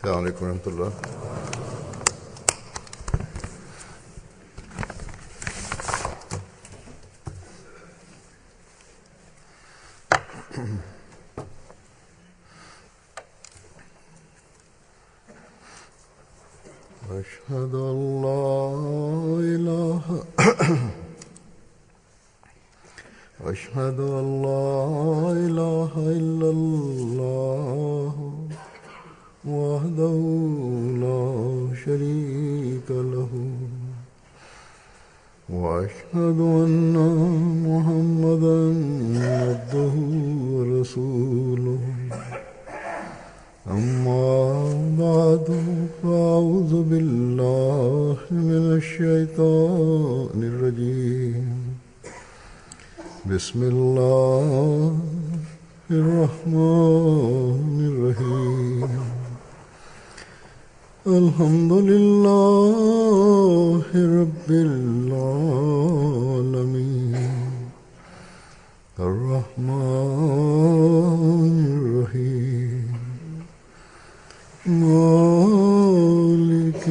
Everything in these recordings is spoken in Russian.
السلام عليكم ورحمة الله. أشهد أن لا إله أشهد أن لا إله إلا الله وحده لا شريك له وأشهد أن محمدا عبده ورسوله أما بعد فأعوذ بالله من الشيطان الرجيم بسم الله الرحمن الرحيم الحمد لله رب العالمين الرحمن الرحيم مالك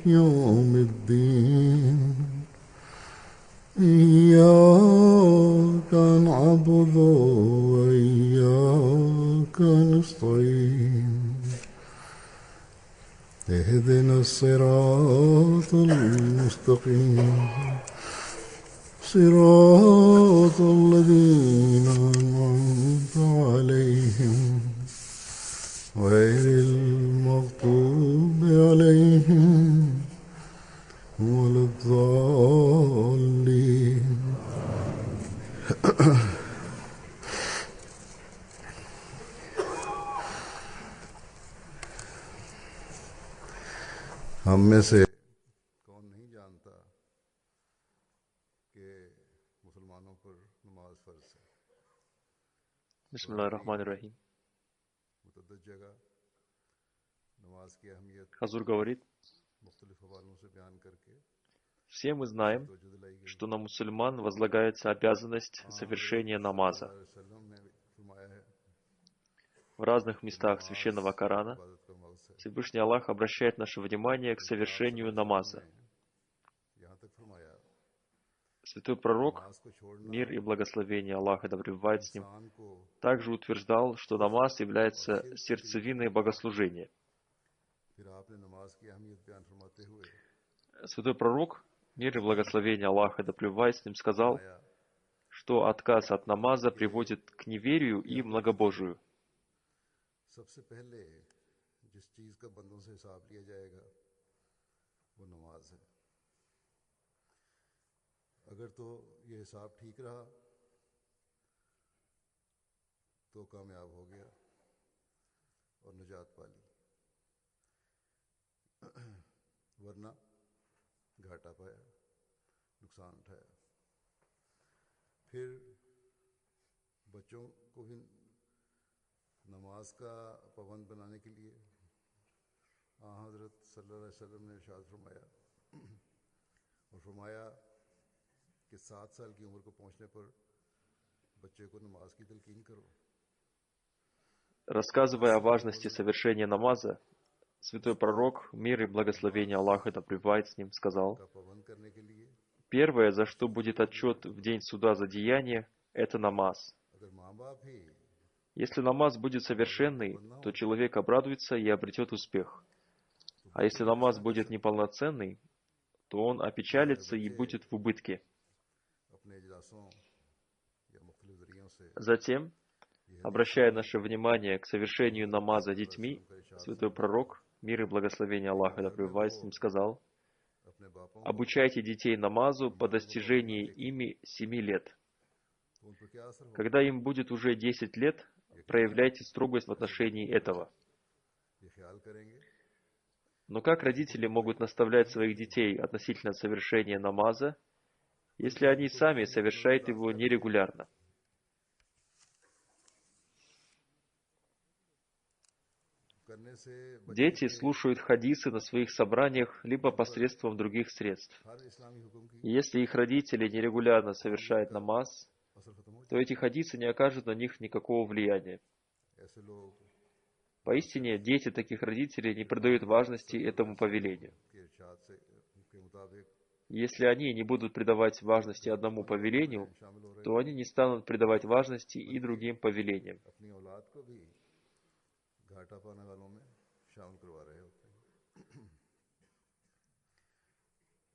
يوم الدين إياك نعبد وإياك نستعين اهدنا الصراط المستقيم صراط الذين أنعمت عليهم غير المغضوب عليهم ولا الضالين. हम में से कौन नहीं जानता कि मुसलमानों पर नमाज फर्ज है. Бисмиллахир-рахманир-рахим. मुतअद्दिद जगह नमाज की अहमियत Хазур говорит, मुख्तलिफ हवालों से बयान करके все мы знаем, तवज्जो दिलाई गई. что на мусульман возлагается обязанность совершения намаза. वसल्लम ने फरमाया है В разных местах Священного Корана इबादत का मकसद Всевышний Аллах обращает наше внимание к совершению намаза. यहाँ तक फरमाया Святой Пророк, नमाज को छोड़ना мир и благословение Аллаха да пребывает с ним, इंसान को также утверждал, что намаз является сердцевиной богослужения. फिर आपने नमाज की अहमियत बयान फरमाते हुए Святой Пророк, мир и благословение Аллаха да пребывает с ним, сказал, फरमाया что отказ от намаза приводит к неверию и многобожию. सबसे पहले जिस चीज का बंदों से हिसाब लिया जाएगा वो नमाज है. अगर तो ये हिसाब ठीक रहा तो कामयाब हो गया और निजात पा ली, वरना घाटा पाया, नुकसान उठाया. फिर बच्चों को भी नमाज का पाबंद बनाने के लिए हज़रत सल्लल्लाहु अलैहि वसल्लम ने इरशाद फरमाया और फरमाया कि 7 साल की उम्र को पहुंचने पर बच्चे को नमाज की तलकीन करो. Рассказывая о важности совершения намаза, Святой Пророк, мир и благословение Аллаха да пребывает с ним, сказал, का पाबंद करने के लिए первое, за что будет отчет в день суда за деяние, это намаз. अगर माँ बाप ही Если намаз будет совершенный, то человек обрадуется и обретет успех. А если намаз будет неполноценный, то он опечалится и будет в убытке. अपने इजलासों या मुख्तलिफ ज़रियों से Затем, обращая наше внимание к совершению намаза детьми, Святой Пророк, мир и благословение Аллаха да пребывает с ним, сказал, अपने बापों को обучайте детей намазу по достижении ими 7 лет. तो उन पर क्या असर होगा. Когда им будет уже 10 лет, проявляйте строгость в отношении этого. ये ख्याल करेंगे Но как родители могут наставлять своих детей относительно совершения намаза, если они сами совершают его нерегулярно? करने से Дети слушают хадисы на своих собраниях либо посредством других средств. हर इस्लामी हुक्म की И если их родители нерегулярно совершают намаз, असर खत्म हो то эти хадисы не окажут на них никакого влияния. जाए. ऐसे लोग Поистине, дети таких родителей не придают важности этому повелению. के इरशाद से के मुताबिक Если они не будут придавать важности одному повелению, то они не станут придавать важности и другим повелениям. अपनी औलाद को भी घाटा पाने वालों में शामिल करवा रहे होते हैं।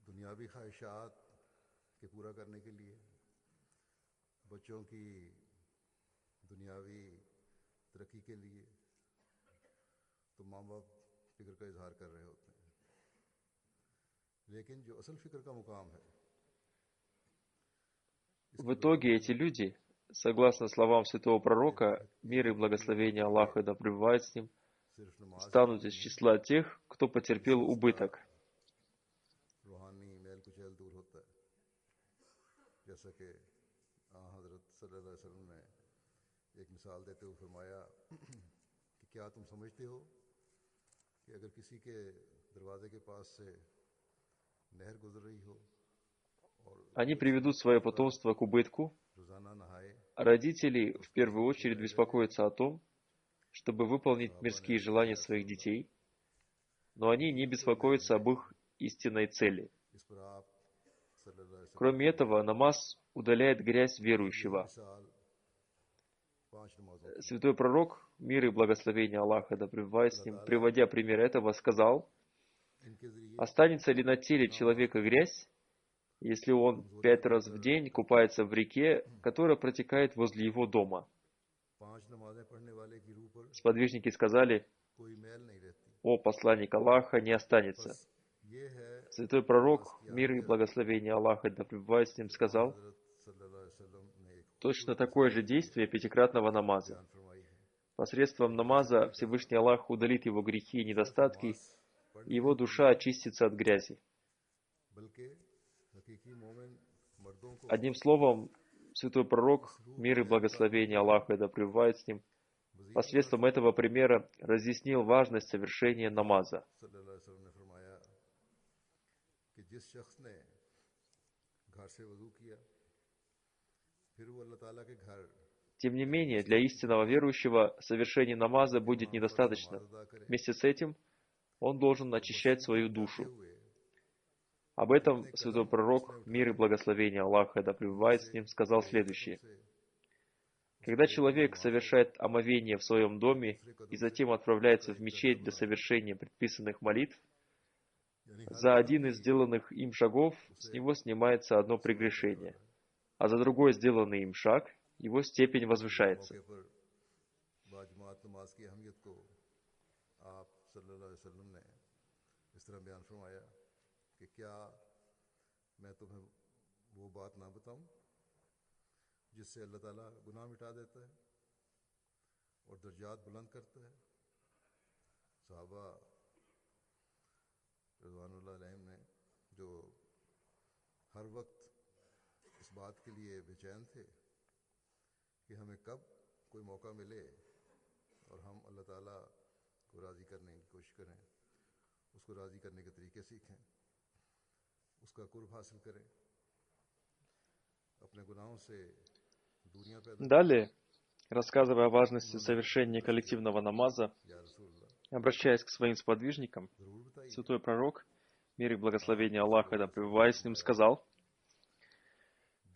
दुनियावी ख्वाहिशात के पूरा करने के लिए बच्चों की दुनियावी तरक्की के लिए तो माँ बाप फिक्र का इजहार कर रहे होते हैं, लेकिन जो असल फिक्र का मुकाम है В итоге эти люди, согласно словам святого пророка, мир и благословение Аллаха да пребывает с ним, सिर्फ नमाज станут из числа тех, кто потерпел убыток. रूहानी मैल कुचैल दूर होता है, जैसा कि हज़रत सल्लल्लाहु अलैहि वसल्लम ने एक मिसाल देते हुए फरमाया कि क्या तुम समझते हो कि अगर किसी के दरवाजे के पास से नहर गुजर रही हो और Они приведут свое потомство к убытку. रोज़ाना नहाए Родители в первую очередь беспокоятся о том, чтобы выполнить мирские желания своих детей, но они не беспокоятся об их истинной цели. इस पर आप सल्लल्लाहु अलैहि वसल्लम Кроме этого, намаз удаляет грязь верующего. मिसाल 5 नमाजों की Святой пророк, мир и благословение Аллаха да пребывает с ним, приводя пример этого, сказал: इनके जरिए «Останется ли на теле человека грязь, если он 5 раз в день купается в реке, которая протекает возле его дома?» 5 नमाजें पढ़ने वाले की रूह पर Сподвижники сказали: कोई मैल नहीं रहती। «О посланник Аллаха, не останется». ये है Святой пророк, мир и благословение Аллаха да пребывает с ним, сказал: हज़रत सल्लल्लाहु अलैहि वसल्लम ने एक «Точно такое же действие пятикратного намаза. बयान फरमाई है। Посредством намаза Всевышний Аллах удалит его грехи и недостатки, и его душа очистится от грязи». बल्कि हकीकी मोमिन मर्दों को Одним словом, святой пророк, мир и благословение Аллаха да пребывает с ним, посредством этого примера разъяснил важность совершения намаза. सल्लल्लाहु अलैहि वसल्लम ने फरमाया कि जिस शख्स ने घर से वजू किया फिर वो अल्लाह ताला के घर Тем не менее, для истинного верующего совершение намаза будет недостаточно. अदा करे Вместе с этим он должен очищать свою душу. हुए Об этом святой пророк, мир и благословение Аллаха да пребывает с ним, сказал следующее. Когда человек совершает омовение в своем доме и затем отправляется в мечеть для совершения предписанных молитв, за один из сделанных им шагов с него снимается одно прегрешение, а за другой сделанный им шаг его степень возвышается. मौके पर बाजमात नमाज की अहमियत को आप सल्लल्लाहु अलैहि वसल्लम ने इस तरह बयान फरमाया कि क्या मैं तुम्हें वो बात ना बताऊं जिससे अल्लाह ताला गुनाह मिटा देता है और दर्जात बुलंद करता है। सहाबा रज़वानुल्लाह अलैहिम ने जो हर वक्त इस बात के लिए बेचैन थे कि हमें कब कोई मौका मिले और हम अल्लाह ताला को राज़ी करने की कोशिश करें, उसको राज़ी करने के तरीके सीखें, उसका कुर्ब हासिल करें, अपने गुनाहों से दूरियां पैदा Далее, рассказывая о важности совершения коллективного намаза, या रसूलुल्लाह обращаясь к своим сподвижникам, ज़रूर बताइए святой пророк, мир и благословение Аллаха да пребывает с ним, сказал: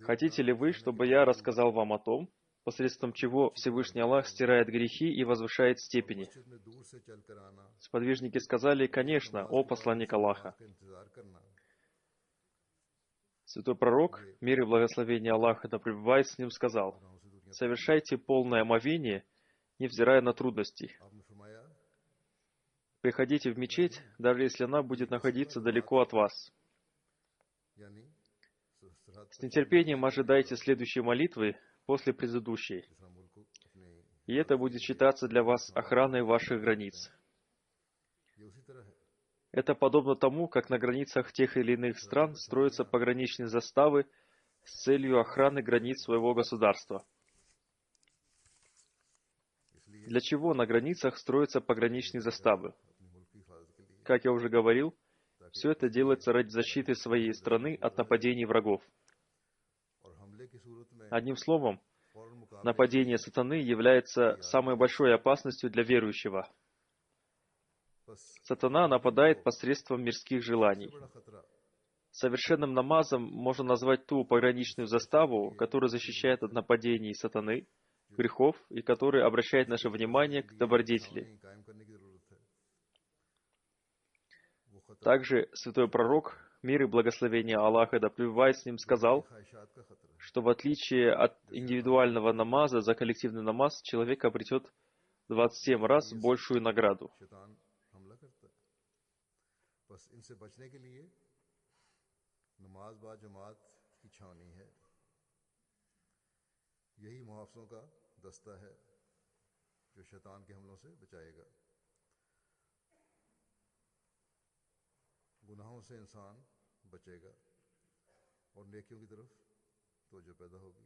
«Хотите ли вы, чтобы я рассказал вам о том, посредством чего Всевышний Аллах стирает грехи и возвышает степени?» मस्जिद में दूर से चलकर आना, Сподвижники сказали: «Конечно, о посланник Аллаха». का इंतजार करना, Святой пророк, мир и благословение Аллаха да пребывает с ним, сказал: गुनाहों से दूरियां «Совершайте полное омовение, невзирая на трудности. आपने फरमाया Приходите в мечеть, даже если она будет находиться далеко от вас. यानी सरहद С нетерпением ожидайте следующей молитвы после предыдущей, दूसरा मुल्क अपने и это будет считаться для вас охраной ваших границ. ये उसी तरह है Это подобно тому, как на границах тех или иных стран строятся пограничные заставы с целью охраны границ своего государства. इसलिए Для чего на границах строятся пограничные заставы? अपने मुल्क की हिफाजत के लिए Как я уже говорил, все это делается ради защиты своей страны от нападений врагов. और हमले की सूरत में Одним словом, फौरन मुकाबले нападение сатаны является самой большой опасностью для верующего. Сатана нападает посредством мирских सबसे желаний. बड़ा खतरा Совершенным намазом можно назвать ту пограничную заставу, которая защищает от нападений сатаны, грехов и которая обращает наше внимание к добродетели. छावनी कायम करने की जरूरत है। वो खतरा Также святой пророк, мир и благословение Аллаха да пребывает с ним, сказал, ख्वाहिशात का खतरा है। что в отличие от индивидуального намаза, за коллективный намаз человек обретет 27 раз большую награду. शैतान हमला करता है। बस इनसे बचने के लिए नमाज बा जमात की छावनी है। यही मुहाफ़िज़ों का दस्ता है जो शैतान के हमलों से बचाएगा। गुनाहों से इंसान बचेगा और नेकियों की तरफ तवज्जो पैदा होगी।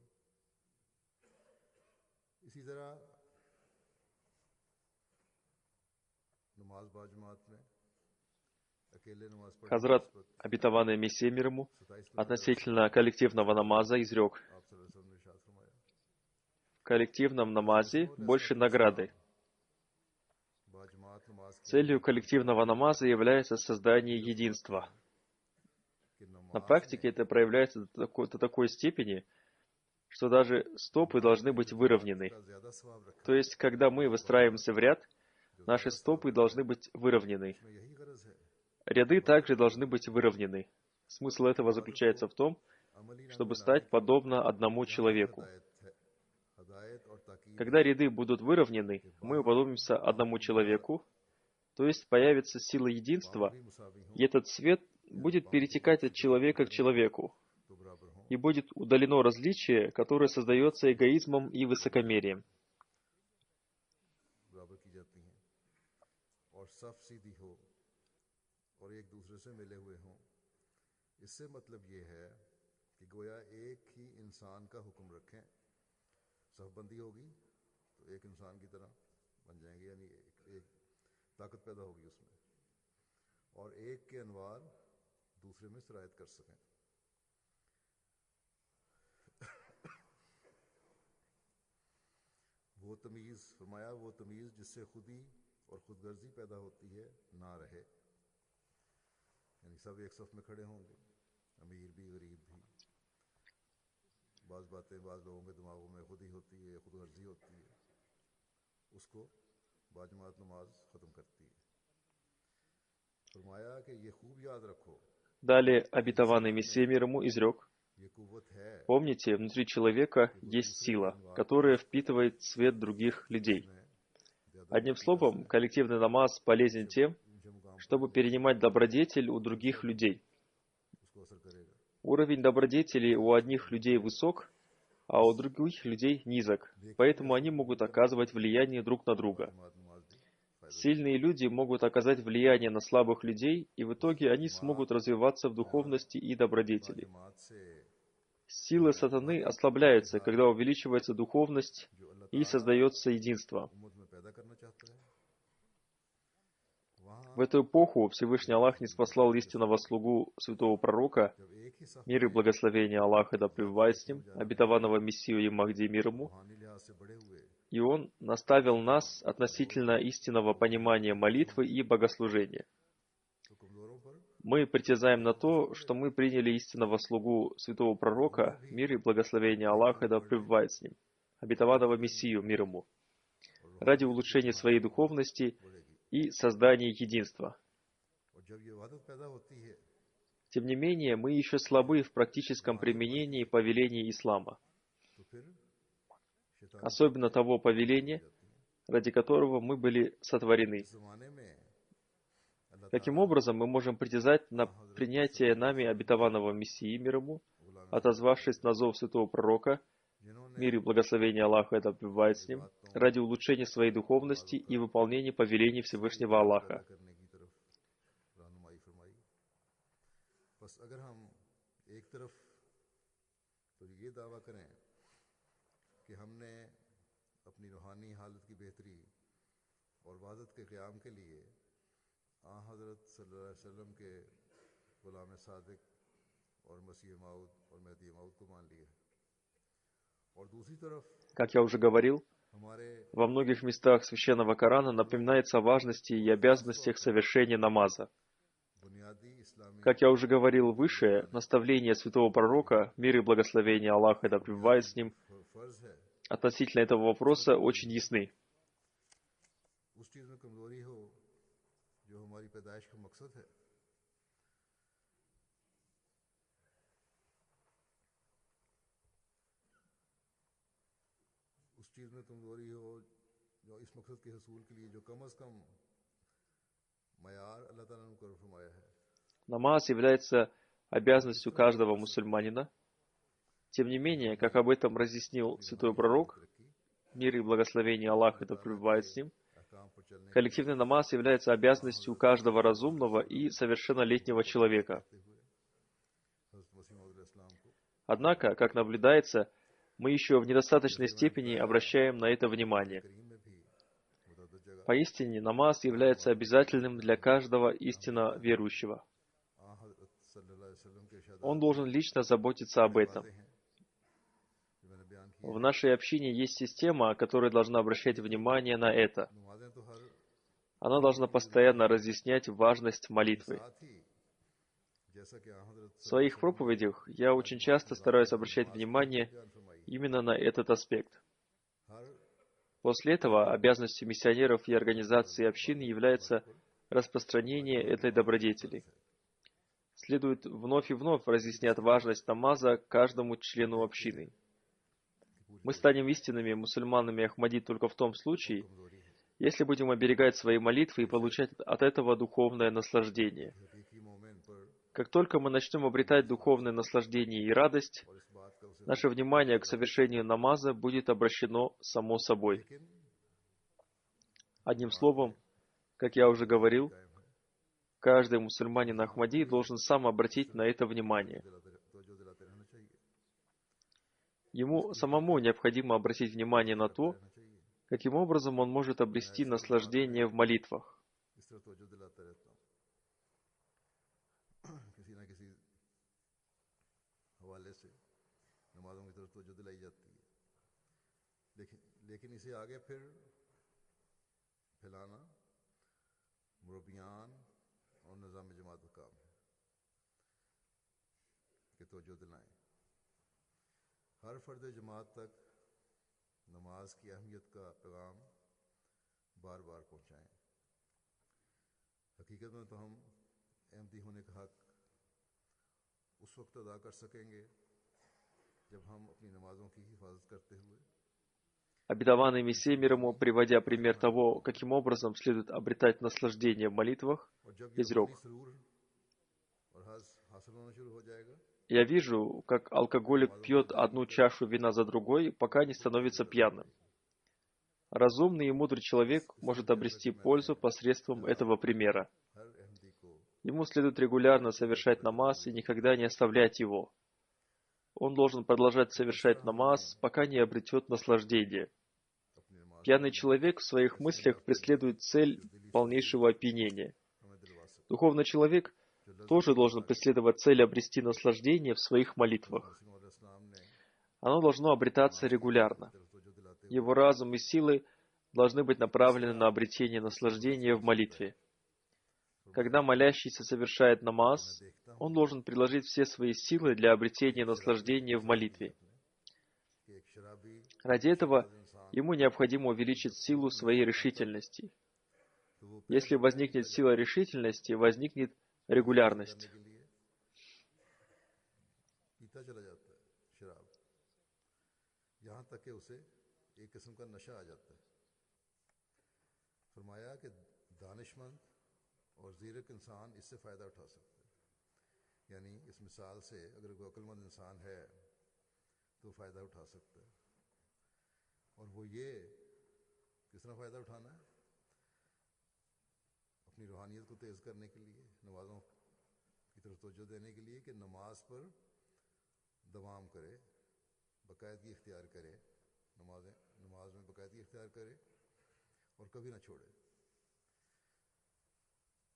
इसी तरह नमाज बा जमात में अकेले नमाज पढ़ने की Хазрат, निस्बत обетованный Мессия мир ему, 27 относительно коллективного намаза изрек, आप सल्लल्लाहु अलैहि वसल्लम ने इरशाद फरमाया, в коллективном намазе больше награды. बा जमात नमाज के Целью коллективного намаза является создание единства. कि На नमाज практике это проявляется до такой степени, что даже стопы должны быть выровнены. का ज्यादा सवाब रखा То есть, когда мы выстраиваемся в ряд, наши стопы должны быть выровнены. है। यही गरज है। Ряды также должны быть выровнены. Смысл этого заключается в том, अमली रंग чтобы बनाने стать подобно одному человеку. हिदायत है। हिदायत और ताकीद Когда ряды будут выровнены, мы уподобимся одному человеку, то есть появится сила единства, भी मुसावी हों и этот свет будет перетекать от человека к человеку, तो बराबर हों। и будет удалено различие, которое создается эгоизмом и высокомерием. बराबर की जाती हैं और सफ सीधी हो और एक दूसरे से मिले हुए हों। इससे मतलब ये है कि गोया एक ही इंसान का हुक्म रखें। सफबंदी होगी तो एक इंसान की तरह बन जाएंगे, यानी एक ताकत पैदा होगी उसमें, और एक के अनवार दूसरे में सरायत कर सकें। वो तमीज़ फरमाया, वो तमीज़ जिससे खुदी और खुदगर्जी पैदा होती है ना रहे, यानी सब एक सफ में खड़े होंगे, अमीर भी गरीब भी। बाज़ बातें बाज़ लोगों के दिमागों में खुद ही होती है, खुदगर्जी होती है, उसको बाजमात नमाज ख़त्म करती है। फरमाया कि ये खूब याद रखो, Далее обетованный Мессия мир ему изрек, ये कुव्वत है помните, внутри человека есть сила, которая впитывает свет других людей. Одним словом, коллективный намаз полезен тем, ऊंचे मुकाम чтобы перенимать добродетель у других людей. उसको असर करेगा। Уровень добродетели у одних людей высок, а у других людей низок, поэтому они могут оказывать влияние друг на друга. बाजमात नमाज भी फ़ायदा। Сильные люди могут оказать влияние на слабых людей, и в итоге они смогут развиваться в духовности и добродетели. बाजमात से Силы сатаны ослабляются, когда увеличивается духовность जो अल्लाह и создается единство. उम्मत में पैदा करना चाहता है, वहाँ В эту эпоху Всевышний Аллах ниспослал истинного слугу святого пророка, जब एक ही सफ мир и благословение Аллаха да пребывает с ним, обетованного Мессию и Махди мир ему, रूहानी लिहाज से बड़े हुए и он наставил нас относительно истинного понимания молитвы и богослужения. तो कमजोरों पर Мы притязаем на то, что мы приняли истинного слугу святого пророка, мир и благословение Аллаха да пребывает с ним, обетованного Мессию мир ему, ради улучшения своей духовности बढ़ेगी। и создания единства. और जब ये वहदत पैदा होती है Тем не менее, мы еще слабы в практическом применении повелений ислама, तो फिर शैतान особенно того повеления, ради которого мы были сотворены. इस जमाने में अल्लाह Таким образом, мы можем притязать на принятие нами обетованного Мессии мир ему, отозвавшись на зов святого пророка, जिन्होंने мир и благословение Аллаха да пребывает с ним, ради улучшения своей духовности и выполнения повелений Всевышнего Аллаха. पैदा करने की तरफ रहनुमाई फरमाई। बस अगर हम एक तरफ तो ये दावा करें कि हमने अपनी रूहानी हालत की बेहतरी और वहदत के क़याम के लिए हज़रत सल्लल्लाहु अलैहि वसल्लम के ग़ुलाम सादिक और मसीह मऊद और महदी मऊद को मान लिया है, और दूसरी तरफ Как я уже говорил, हमारे Во многих местах Священного Корана напоминается о важности и обязанностях совершения намаза. बुनियादी इस्लामी Как я уже говорил выше, наставления святого пророка, мир и благословение Аллаха да пребывает с ним, फर्ज है относительно этого вопроса очень ясны. उस चीज में कमजोरी हो जो हमारी पैदाइश का मकसद है उस चीज में कमजोरी हो जो इस मकसद के हसूल के लिए जो कम अज कम मयार अल्लाह ताला ने मुकर्रर फरमाया है Намаз является обязанностью каждого мусульманина. Тем не менее, как об этом разъяснил святой пророк, мир и благословение Аллаха да пребывает с ним, अहकाम पर चलने के коллективный намаз является обязанностью каждого разумного и совершеннолетнего человека. हज़रत मसीह मौद अलैहिस्सलाम को Однако, как наблюдается, мы еще в недостаточной степени обращаем на это внимание. करीम में भी मुतअद्दिद जगह Поистине, намаз является обязательным для каждого истинно верующего. हज़रत सल्लल्लाहु अलैहि वसल्लम के इरशादात Он должен лично заботиться об этом. वाज़ेह हैं जो मैंने बयान किए В нашей общине есть система, которая должна обращать внимание на это. नमाजें तो हर Она должна постоянно разъяснять важность молитвы. साथ ही जैसा कि हज़रत В своих проповедях я очень часто стараюсь обращать внимание बयान फरमाई именно на этот аспект. हर После этого обязанностью миссионеров и организации общины является распространение этой добродетели. Следует вновь и вновь разъяснять важность намаза каждому члену общины. Мы станем истинными мусульманами Ахмади только в том случае, कमजोरी है если будем оберегать свои молитвы и получать от этого духовное наслаждение. हकीकी मोमिन पर Как только мы начнем обретать духовное наслаждение и радость, और इस बात का उसे наше внимание к совершению намаза будет обращено само собой. लेकिन Одним словом, как я уже говорил, कायम है каждый мусульманин Ахмади должен сам обратить на это внимание. तवज्जो दिलाते रहना चाहिए Ему самому необходимо обратить внимание на то, रहना चाहिए каким образом он может обрести наслаждение в молитвах. इस तरह तवज्जो दिलाता रहता हूँ किसी ना किसी हवाले से नमाजों की तरफ तवज्जो दिलाई जाती है लेकिन इसे आगे फिर फैलाना मुरब्बियान और निज़ाम जमात का काम है कि तवज्जो दिलाएं हर फर्द जमात तक नमाज की अहमियत का पैगाम बार बार पहुँचाएं हकीकत में तो हम अहमदी होने का हक उस वक्त अदा कर सकेंगे जब हम अपनी नमाजों की हिफाजत करते हुए Обетованный Мессия мир ему, приводя пример того, каким образом следует обретать наслаждение в молитвах, और जब ये изрек: रूहानी सुरूर और हज हासिल होना शुरू हो जाएगा «Я вижу, как алкоголик пьет одну чашу вина за другой, пока не становится пьяным. Разумный и мудрый человек может обрести пользу посредством этого примера. हर अहमदी को Ему следует регулярно совершать намаз и никогда не оставлять его. Он должен продолжать совершать намаз, пока не обретет наслаждение. अपनी नमाज Пьяный человек в своих мыслях преследует цель полнейшего опьянения. हमें दिलवा सकते Духовный человек тоже должен преследовать цель обрести наслаждение в своих молитвах. मसीह मौद इस्लाम ने Оно должно обретаться регулярно. तरफ तवज्जो दिलाते Его разум и силы должны быть направлены на обретение наслаждения в молитве. Когда молящийся совершает намаз, он должен приложить все свои силы для обретения наслаждения в молитве. कि एक शराबी Ради этого ему необходимо увеличить силу своей решительности. तो वो Если возникнет сила решительности, возникнет регулярность. के लिए पीता चला जाता है शराब यहाँ तक कि उसे एक किस्म का नशा आ जाता है फरमाया कि दानिशमंद और ज़ीरक इंसान इससे फ़ायदा उठा सकता है यानी इस मिसाल से अगर कोई अक्लमंद इंसान है तो फ़ायदा उठा सकता है और वो ये किस तरह फ़ायदा उठाना है अपनी रूहानियत को तेज़ करने के लिए नमाज़ों की तरफ तवज्जो देने के लिए कि नमाज पर दवाम करे बाकायदगी इख्तियार करे नमाज में बाकायदगी इख्तियार करे और कभी ना छोड़े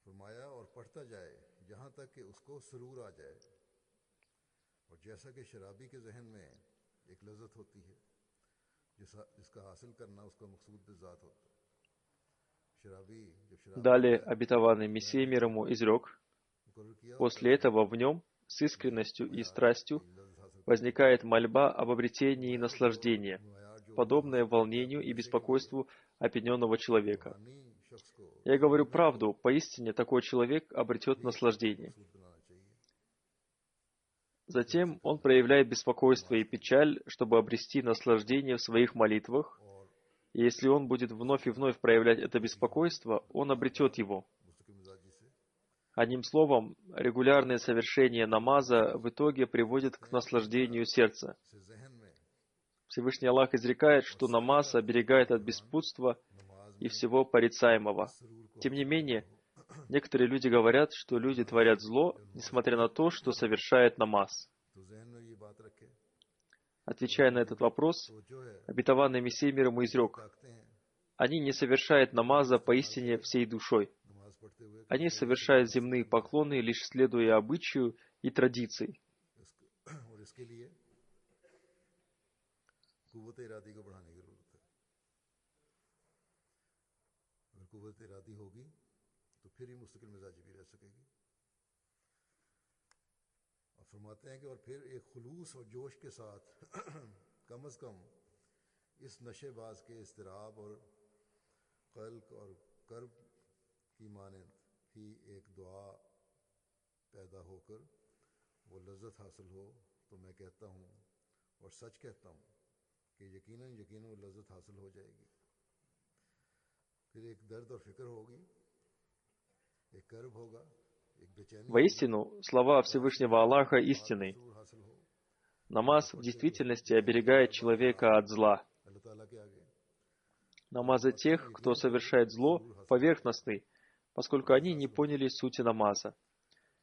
फरमाया और पढ़ता जाए यहाँ तक कि उसको सुरूर आ जाए और जैसा कि शराबी के जहन में एक लज्जत होती है जिसका हासिल करना उसका मकसूद भी ज़ात होता है। शराबी जब शराब Далее पीता है обетованный Мессия мир ему изрек, मुकर्रर किया होता после है этого в нем с искренностью и मयार страстью की लज़्ज़त हासिल करने का। возникает мольба об обретении наслаждения, मयार जो वो подобное हासिल करता है волнению अपने и नशे के लिए, беспокойству опьяненного человека. रूहानी शख्स को Я говорю बंदे को правду, поистине такой человек обретет भी अपना наслаждение. मकसूद बनाना चाहिए। Затем он проявляет беспокойство и печаль, чтобы обрести наслаждение в своих молитвах, और и если он будет вновь и вновь проявлять это беспокойство, он обретет его. मुस्तकिल मिजाजी से Одним словом, регулярное совершение намаза в итоге приводит к наслаждению сердца. जहन में Всевышний Аллах изрекает, что намаз оберегает от беспутства नमाज и में всего порицаемого. सरूर को Тем не менее, некоторые люди говорят, что люди творят зло, несмотря на то, что совершает намаз. तो जहन में ये बात रखे Отвечая на этот вопрос, तो जो है обетованный Мессия мир ему изрек, ताकते हैं они не совершают намаза поистине всей душой. नमाज पढ़ते हुए Они совершают земные поклоны, лишь следуя обычаю и традиции. और इसके लिए कुव्वत इरादी को बढ़ाने की जरूरत है। अगर कुव्वत इरादी होगी तो फिर ही मुस्तकिल मिजाजी भी रह सकेगी। और फरमाते हैं कि और फिर एक खुलूस और जोश के साथ कम अज कम इस नशेबाज के इस्तराब और कल्क और कर्ब की मानंद ही एक दुआ पैदा होकर वो लज्जत हासिल हो, तो मैं कहता हूँ और सच कहता हूँ कि यकीनन यकीनन वो लज्जत हासिल हो जाएगी। फिर एक दर्द और फिक्र होगी, एक कर्ब होगा, एक बेचैनी होगी, Воистину, слова Всевышнего Аллаха истинны. सुरूर हासिल हो Намаз в действительности оберегает человека от зла. अल्लाह ताला के आगे। Намазы тех, кто совершает зло, поверхностны, поскольку они не поняли сути намаза.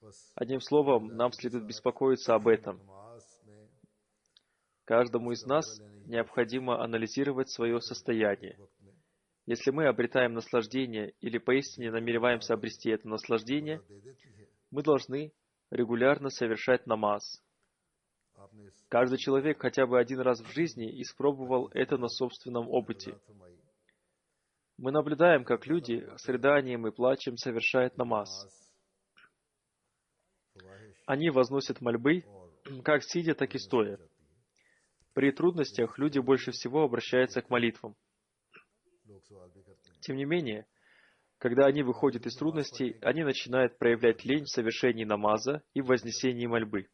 बस Одним словом, нам следует беспокоиться об этом. नमाज में Каждому из нас необходимо анализировать свое состояние. वक्त में Если мы обретаем наслаждение или поистине намереваемся обрести это наслаждение, दे देती है। мы должны регулярно совершать намаз. आपने इस Каждый человек хотя бы один раз в жизни испробовал это на собственном опыте. रात फरमाई Мы наблюдаем, как люди с рыданием и плачем совершают намаз. फवाहिश Они возносят мольбы, как сидя, так и стоя. जाती है। При трудностях люди больше всего обращаются к молитвам. लोग सवाल भी करते हैं Тем не менее, когда они выходят из трудностей, они начинают проявлять лень в совершении намаза и в вознесении мольбы.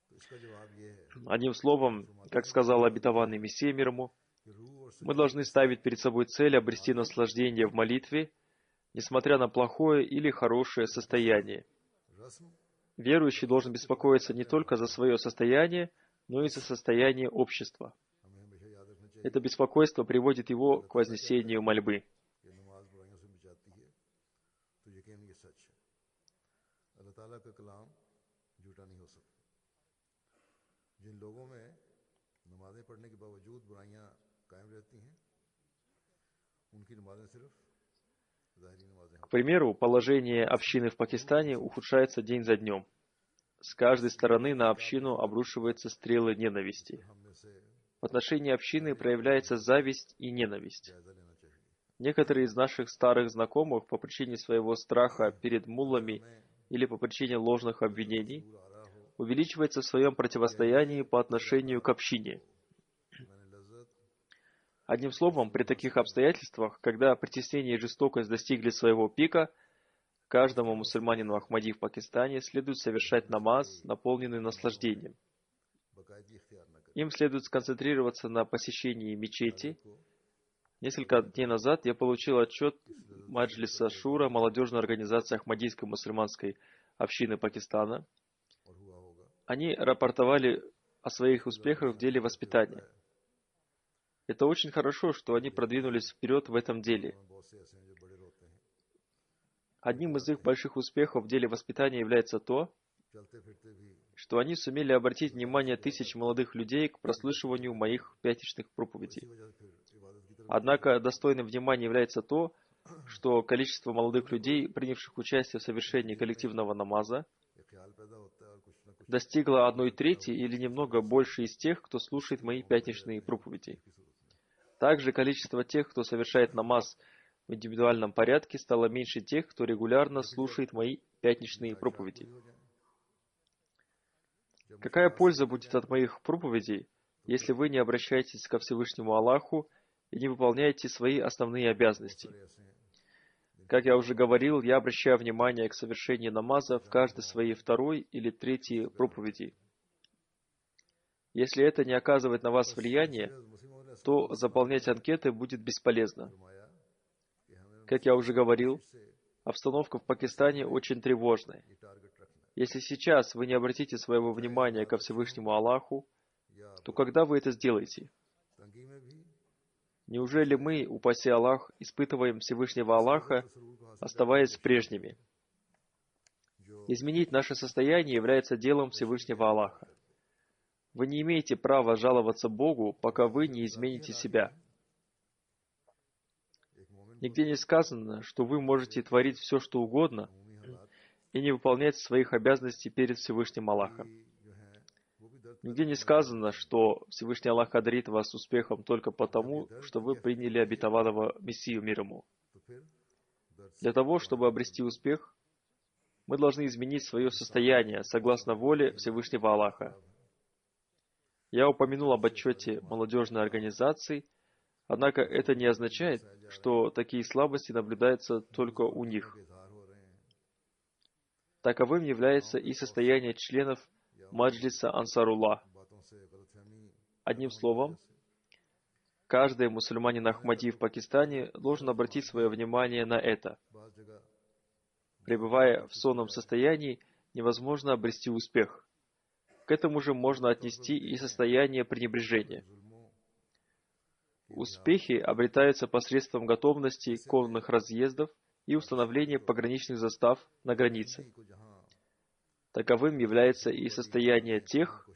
तो इसका जवाब ये है Одним словом, как сказал обетованный Мессия мир ему, कि रूह और мы должны ставить перед собой цель обрести наслаждение в молитве, несмотря на плохое или хорошее состояние. रस्म Верующий должен беспокоиться не только за свое состояние, но и за состояние общества. हमें हमेशा याद रखना चाहिए Это беспокойство приводит его к вознесению мольбы. कि नमाज बुराइयों से बचाती है, तो यकीन ये सच है। अल्लाह ताला का कलाम झूठा नहीं हो सकता। जिन लोगों में नमाजें पढ़ने के बावजूद बुराइयां कायम रहती हैं, उनकी नमाजें सिर्फ ज़ाहिरी नमाजें К होती примеру, положение общины в Пакистане ухудшается день за днем. С каждой стороны на общину обрушиваются стрелы ненависти. हैं। हमने से В отношении общины проявляется зависть и ненависть. जायजा लेना चाहिए। Некоторые из наших старых знакомых по причине своего страха перед муллами или по причине ложных обвинений दूर आ रहा हो, увеличивается в своем противостоянии по отношению к общине. मैंने लज्जत Одним словом, при таких обстоятельствах, когда притеснение и жестокость достигли своего пика, каждому мусульманину Ахмади в Пакистане следует совершать намаз, наполненный наслаждением. बाकायदगी इख्तियार न करें। Им следует сконцентрироваться на посещении мечети. को Несколько дней назад я получил отчет Маджлиса Шура, молодежной организации Ахмадийской мусульманской общины Пакистана. और हुआ होगा Они рапортовали о своих успехах в деле воспитания. Это очень хорошо, что они продвинулись вперед в этом деле. में बहुत से ऐसे हैं जो बड़े रोते हैं, Одним из их больших успехов в деле воспитания является то, चलते फिरते भी что они сумели обратить внимание тысяч молодых людей к прослушиванию моих пятничных проповедей. इसी वजह से फिर इबादत की तरफ Однако достойным внимания является то, что количество молодых людей, принявших участие в совершении коллективного намаза, ये ख्याल पैदा होता है और कुछ न कुछ достигло 1/3 или немного больше из тех, кто слушает мои пятничные проповеди. की सूरत में Также количество тех, кто совершает намаз в индивидуальном порядке, стало меньше тех, кто регулярно слушает мои пятничные проповеди. Какая польза будет от моих проповедей, если вы не обращаетесь ко Всевышнему Аллаху и не выполняете свои основные обязанности? Как я уже говорил, я обращаю внимание к совершению намаза в каждой своей второй или третьей проповеди. Если это не оказывает на вас влияния, то заполнять анкеты будет бесполезно. Как я уже говорил, обстановка в Пакистане очень тревожная. Если сейчас вы не обратите своего внимания ко Всевышнему Аллаху, то когда вы это сделаете? Неужели мы, упаси Аллах, испытываем Всевышнего Аллаха, оставаясь прежними? Изменить наше состояние является делом Всевышнего Аллаха. Вы не имеете права жаловаться Богу, пока вы не измените себя. Нигде не сказано, что вы можете творить все, что угодно, и не выполнять своих обязанностей перед Всевышним Аллахом. Нигде не сказано, что Всевышний Аллах одарит вас успехом только потому, что вы приняли обетованного Мессию мир ему. Для того, чтобы обрести успех, мы должны изменить свое состояние согласно воле Всевышнего Аллаха. Я упомянул об отчете молодежной организации, однако это не означает, что такие слабости наблюдаются только у них. Таковым является и состояние членов Маджлиса Ансаруллах. Одним словом, каждый мусульманин Ахмади в Пакистане должен обратить свое внимание на это. Пребывая в сонном состоянии, невозможно обрести успех. К этому же можно отнести и состояние пренебрежения. Успехи обретаются посредством готовности конных разъездов и установления пограничных застав на границе. Таковым является и состояние тех,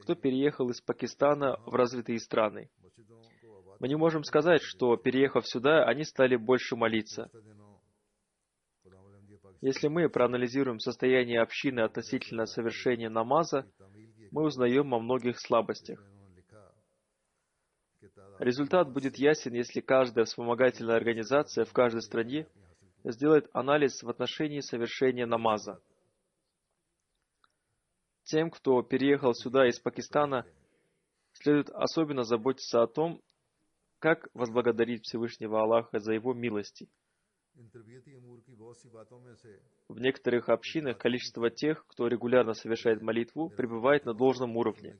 кто переехал из Пакистана в развитые страны. Мы не можем сказать, что, переехав сюда, они стали больше молиться. Если мы проанализируем состояние общины относительно совершения намаза, мы узнаем о многих слабостях. Результат будет ясен, если каждая вспомогательная организация в каждой стране сделает анализ в отношении совершения намаза. Тем, кто переехал сюда из Пакистана, следует особенно заботиться о том, как возблагодарить Всевышнего Аллаха за его милости. В некоторых общинах количество тех, кто регулярно совершает молитву, пребывает на должном уровне.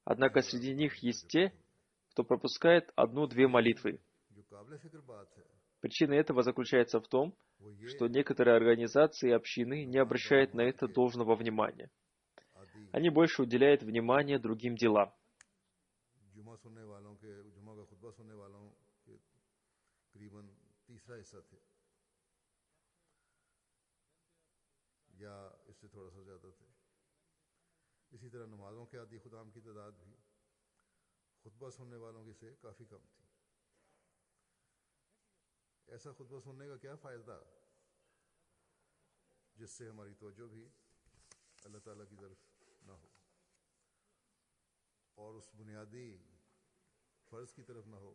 Однако среди них есть те, кто пропускает 1-2 молитвы. Причина этого заключается в том, что некоторые организации и общины не обращают на это должного внимания. Они больше уделяют внимание другим делам. ऐसा खुतबा सुनने का क्या फ़ायदा जिससे हमारी तवज्जो भी अल्लाह ताला की तरफ ना हो और उस बुनियादी फ़र्ज़ की तरफ ना हो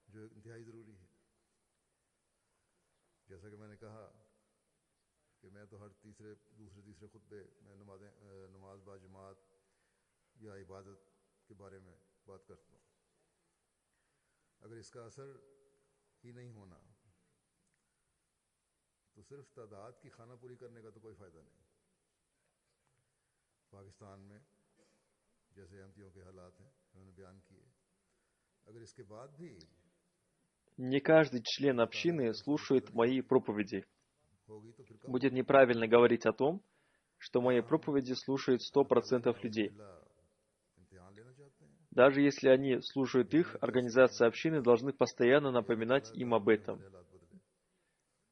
जो इंतहाई ज़रूरी है। जैसा कि मैंने कहा कि मैं तो हर दूसरे खुतबे में नमाज बा जमात या इबादत के बारे में बात करता हूँ। अगर इसका असर ही नहीं होना तो सिर्फ तादाद की खाना पूरी करने का तो कोई फायदा नहीं। पाकिस्तान में जैसे अहमदियों के हालात हैं उन्होंने बयान किए, अगर इसके बाद भी Не каждый член общины слушает мои проповеди. Будет неправильно говорить о том, что мои проповеди слушают 100% людей. Даже если они слушают их, организации общины должны постоянно напоминать им об этом.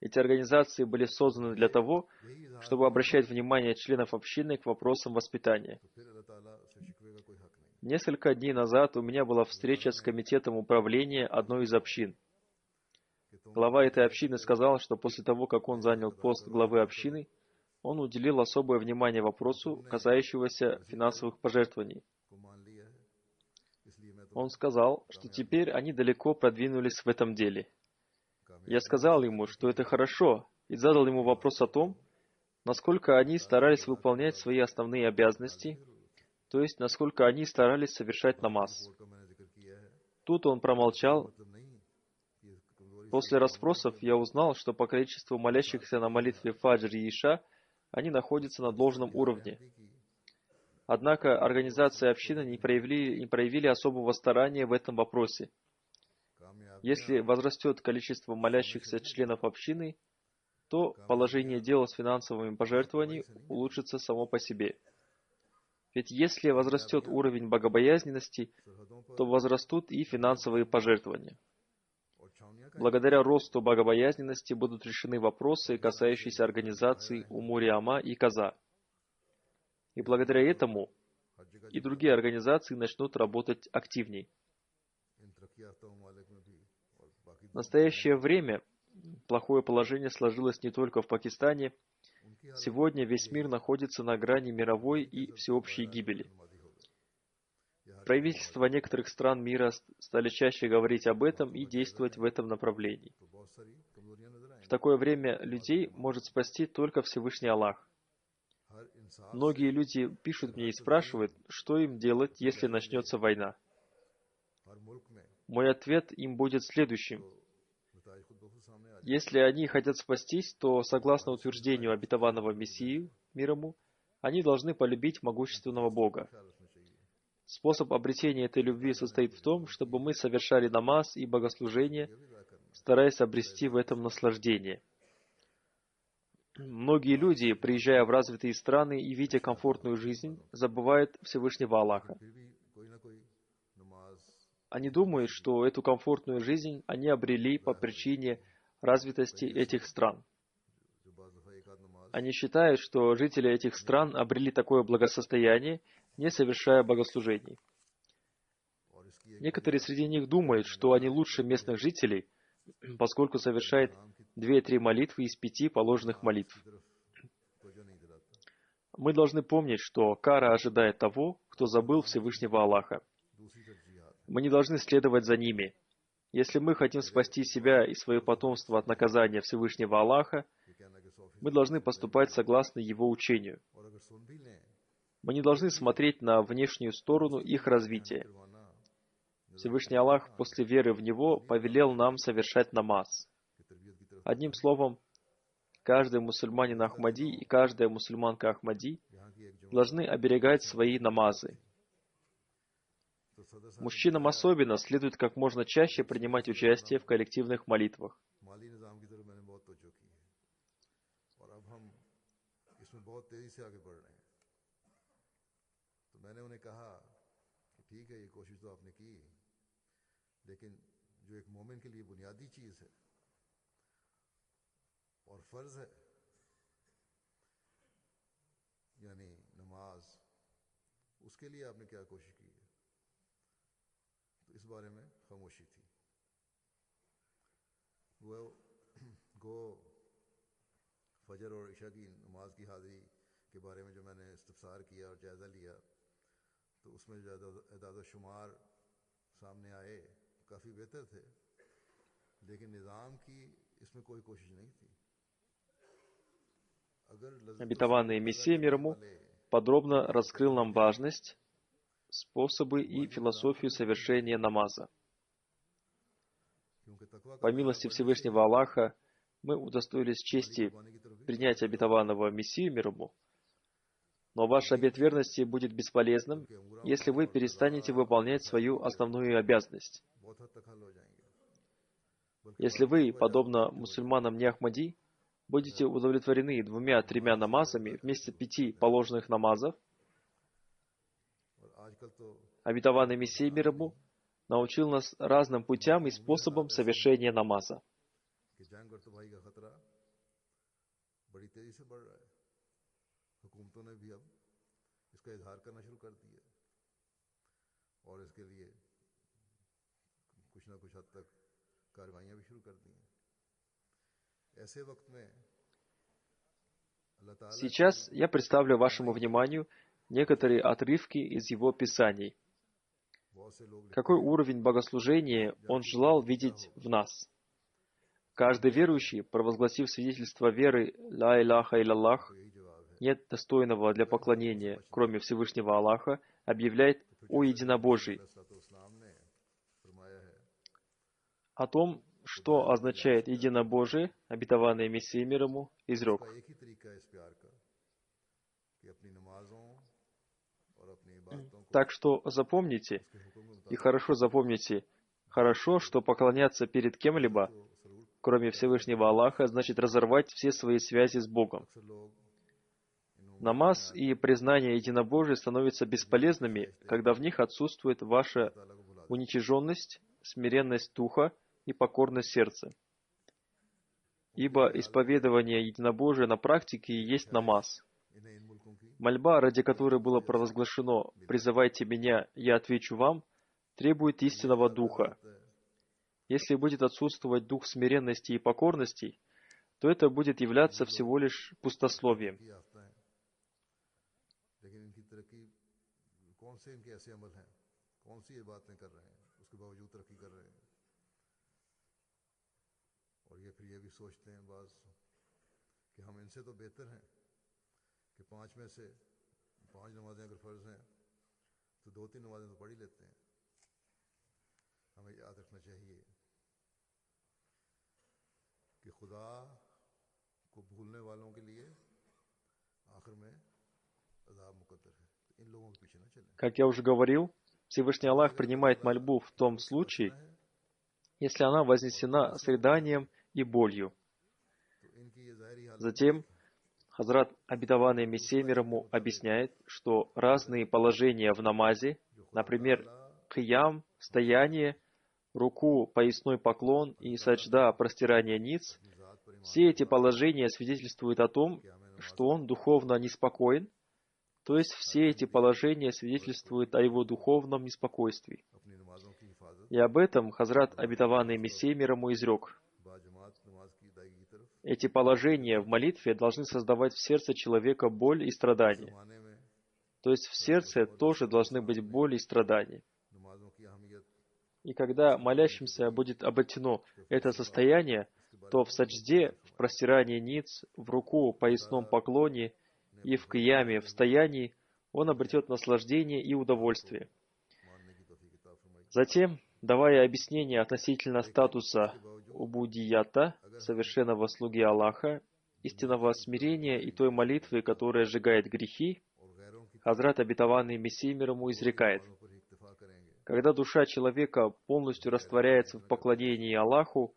Эти организации были созданы для того, чтобы обращать внимание членов общины к вопросам воспитания. Несколько дней назад у меня была встреча с комитетом управления одной из общин. Глава этой общины сказал, что после того, как он занял пост главы общины, он уделил особое внимание вопросу, касающегося финансовых пожертвований. Он сказал, что теперь они далеко продвинулись в этом деле. Я сказал ему, что это хорошо, и задал ему вопрос о том, насколько они старались выполнять свои основные обязанности, то есть насколько они старались совершать намаз. Тут он промолчал. После расспросов я узнал, что по количеству молящихся на молитве Фаджр и Иша они находятся на должном уровне. Однако организация общины не проявили особого старания в этом вопросе. Если возрастет количество молящихся членов общины, то положение дела с финансовыми пожертвованиями улучшится само по себе. Ведь если возрастет уровень богобоязненности, то возрастут и финансовые пожертвования. Благодаря росту богобоязненности будут решены вопросы, касающиеся организаций Умури-Ама и Каза. И благодаря этому и другие организации начнут работать активнее. В настоящее время плохое положение сложилось не только в Пакистане. Сегодня весь мир находится на грани мировой и всеобщей гибели. Правительства некоторых стран мира стали чаще говорить об этом и действовать в этом направлении. В такое время людей может спасти только Всевышний Аллах. Многие люди пишут мне и спрашивают, что им делать, если начнется война. Мой ответ им будет следующим. Если они хотят спастись, то, согласно утверждению обетованного Мессии, мир ему, они должны полюбить могущественного Бога. Способ обретения этой любви состоит в том, чтобы мы совершали намаз и богослужение, стараясь обрести в этом наслаждение. Многие люди, приезжая в развитые страны и видя комфортную жизнь, забывают Всевышнего Аллаха. Они думают, что эту комфортную жизнь они обрели по причине развитости этих стран. Они считают, что жители этих стран обрели такое благосостояние, не совершая богослужений. Некоторые среди них думают, что они лучше местных жителей, поскольку совершают 2-3 молитвы из 5 положенных молитв. Мы должны помнить, что кара ожидает того, кто забыл Всевышнего Аллаха. Мы не должны следовать за ними. Если мы хотим спасти себя и свое потомство от наказания Всевышнего Аллаха, мы должны поступать согласно Его учению. Мы не должны смотреть на внешнюю сторону их развития. Всевышний Аллах после веры в Него повелел нам совершать намаз. Одним словом, каждый мусульманин Ахмади и каждая мусульманка Ахмади должны оберегать свои намазы. Мужчинам особенно следует как можно чаще принимать участие в коллективных молитвах. इस बारे में खामोशी थी। गो फजर और इशा की नमाज की हाजिरी के बारे में जो मैंने इस्तफसार किया और जायज़ा लिया, तो उसमें जो अदाद शुमार सामने आए काफ़ी बेहतर थे, लेकिन निज़ाम की इसमें कोई कोशिश नहीं थी। Обетованный Мессия мир ему подробно раскрыл нам важность, способы и философию совершения намаза. По милости Всевышнего Аллаха, мы удостоились чести принять обетованного Мессию мир ему, но ваш обет верности будет бесполезным, если вы перестанете выполнять свою основную обязанность. Если вы, подобно мусульманам не Ахмади, будете удовлетворены 2-3 намазами вместо 5 положенных намазов, обетованный Мессия мир ему научил нас разным путям и способам совершения намаза. Сейчас я представлю вашему вниманию некоторые отрывки из его писаний. बहुत से लोग लिखते какой हैं уровень богослужения он желал видеть в нас. Каждый верующий, провозгласив свидетельство веры «Ла илляха तो илляллах», यही जवाब है। нет достойного для поклонения, кроме Всевышнего Аллаха, объявляет तो फिर о जैसा कि नबी единобожии, अलैहिस्सलाम ने फरमाया है, о том, что означает единобожие, обетованное Мессией мир ему, изрек. उसका एक ही तरीका है इस प्यार का कि अपनी नमाजों और अपनी इबादतों को Так что запомните, उसके हुक्म के и मुताबिक хорошо запомните, хорошо, что поклоняться перед кем-либо, तो जरूर кроме Всевышнего Аллаха, значит разорвать все свои связи с Богом. अक्सर लोग इन उम्मीद में Намаз आते и признание единобожия становятся бесполезными, когда в них отсутствует हैं ваша अल्लाह ताला को भुला देते уничиженность, смиренность духа и покорность сердца. Ибо исповедование единобожия на практике и есть намаз. हैं। इन्हें इन मुल्कों की Мольба, ради которой было провозглашено «Призывайте меня, я отвечу вам», требует истинного духа. होता है Если будет отсутствовать дух смиренности и покорности, то это будет являться всего лишь пустословием. तरक्की याफ्ता हैं, लेकिन इनकी तरक्की कौन से इनके ऐसे अमल हैं, कौन सी ये बातें कर रहे हैं, उसके बावजूद तरक्की कर रहे हैं। और ये फिर ये भी सोचते हैं बाज कि हम इनसे तो बेहतर हैं कि 5 में से 5 नमाजें अगर फ़र्ज़ हैं तो 2-3 नमाजें तो पढ़ ही लेते हैं। हमें याद रखना चाहिए कि खुदा को भूलने वालों के लिए आखिर में अज़ाब मुक़द्दर है। तो इन लोगों के पीछे न चलें। Как я уже говорил, Всевышний Аллах принимает мольбу в том случае, если она вознесена с рыданием и болью. तो इनकी ये ज़ाहिरी हालत Затем Хазрат Обетованный Мессия мир ему объясняет, что разные положения в намазе, например, киям, стояние, руку, поясной поклон и саджда, простирание ниц, अपनी ज़ात पर ईमान все эти положения свидетельствуют о том, что он духовно неспокоен, то есть все эти положения свидетельствуют о его духовном неспокойствии. अपनी नमाजों की हिफाजत И об этом Хазрат Обетованный Мессия мир ему изрек. बाजमात नमाज की अदायगी की तरफ Эти положения в молитве должны создавать в сердце человека боль и страдания. ज़माने में То есть в сердце тоже должны быть боль и страдания. नमाजों की अहमियत И когда молящимся будет обретено это состояние, то в саджде, в простирании ниц, в руку, поясном поклоне и в кияме, в стоянии, он обретет наслаждение и удовольствие. मानने की तौफीक अता फरमाई। Затем, давая объяснение относительно статуса убудията, совершенного слуги Аллаха, истинного смирения и той молитвы, которая сжигает грехи, और गैरों की Хазрат Обетованный Мессия мир ему изрекает: नमाजों पर ही इक्तिफा करेंगे। когда душа человека полностью растворяется в поклонении Аллаху,